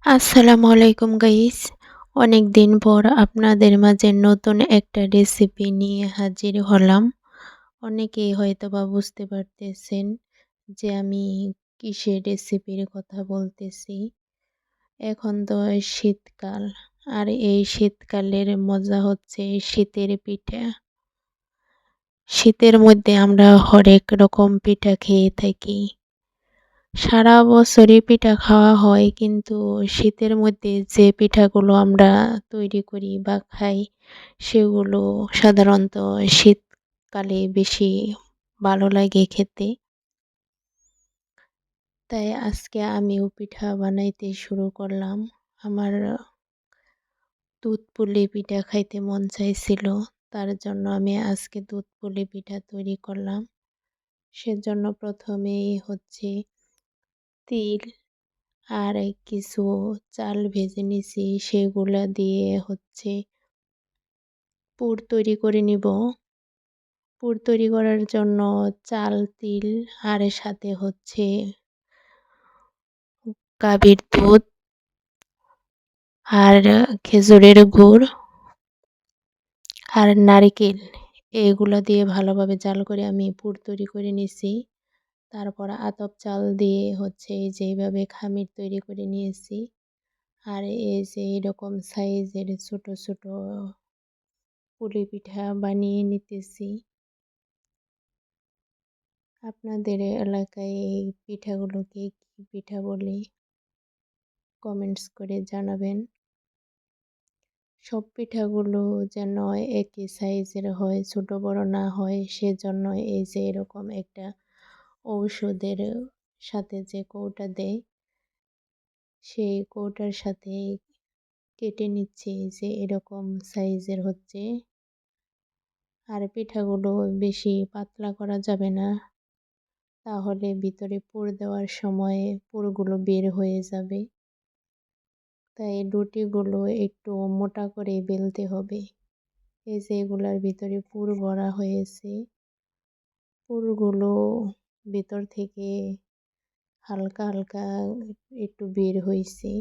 আসসালামু আলাইকুম গাইস। অনেকদিন পর আপনাদের মাঝে নতুন একটা রেসিপি নিয়ে হাজির হলাম। অনেকেই হয়তোবা বুঝতে পারতেছেন যে আমি কিসের রেসিপির কথা বলতেছি। এখন তো শীতকাল, আর এই শীতকালের মজা হচ্ছে শীতের পিঠা। শীতের মধ্যে আমরা হরেক রকম পিঠা খেয়ে থাকি। সারা বছরই পিঠা খাওয়া হয়, কিন্তু শীতের মধ্যে যে পিঠাগুলো আমরা তৈরি করি বা খাই সেগুলো সাধারণত শীতকালে বেশি ভালো লাগে খেতে। তাই আজকে আমিও পিঠা বানাইতে শুরু করলাম। আমার দুধ পুলি পিঠা খাইতে মন চাইছিল, তার জন্য আমি আজকে দুধ পুলি পিঠা তৈরি করলাম। সেজন্য প্রথমেই হচ্ছে তিল আর কিছু চাল ভেজে নিছি, সেগুলা দিয়ে হচ্ছে পুর তৈরি করে নিব। পুর তৈরি করার জন্য চাল, তিল আর সাথে হচ্ছে গাভীর দুধ আর খেজুরের গুড় আর নারিকেল, এগুলা দিয়ে ভালোভাবে জাল করে আমি পুর তৈরি করে নিছি। তারপর আতপ চাল দিয়ে হচ্ছে এই যে এইভাবে খামির তৈরি করে নিয়েছি। আর এই যে এরকম সাইজের ছোট ছোট পুলি পিঠা বানিয়ে নিতেছি। আপনাদের এলাকায় এই পিঠাগুলোকে কি পিঠা বলে কমেন্টস করে জানাবেন। সব পিঠাগুলো যেন একই সাইজের হয়, ছোট বড় না হয়, সেজন্য এই যে এরকম একটা ঔষধের সাথে যে কৌটা দেয়, সেই কৌটার সাথে কেটে নিচ্ছি যে এরকম সাইজের হচ্ছে। আর পিঠাগুলো বেশি পাতলা করা যাবে না, তাহলে ভিতরে পুর দেওয়ার সময় পুরগুলো বের হয়ে যাবে। তাই রুটিগুলো একটু মোটা করে বেলতে হবে। এই যে এগুলার ভিতরে পুর ভরা হয়েছে, পুরগুলো ভিতর থেকে হালকা হালকা একটু বের হয়েছে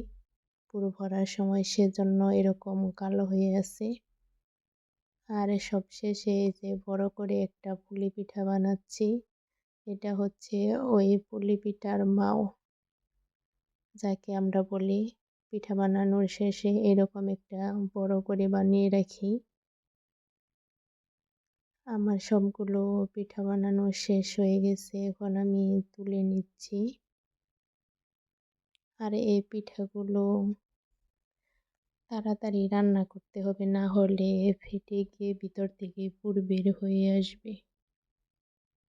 পুর ভরার সময়, সেজন্য এরকম কালো হয়ে আছে। আর সবশেষে এই যে বড় করে একটা পুলি পিঠা বানাচ্ছি। এটা হচ্ছে ওই পুলি পিঠার মাও, যাকে আমরা বলি। পিঠা বানানোর শেষে এরকম একটা বড় করে বানিয়ে রাখি। আমার সবগুলো পিঠা বানানো শেষ হয়ে গেছে, এখন আমি তুলে নিচ্ছি। আর এই পিঠাগুলো তাড়াতাড়ি রান্না করতে হবে, না হলে ফেটে গিয়ে ভিতর থেকে পুর বের হয়ে আসবে।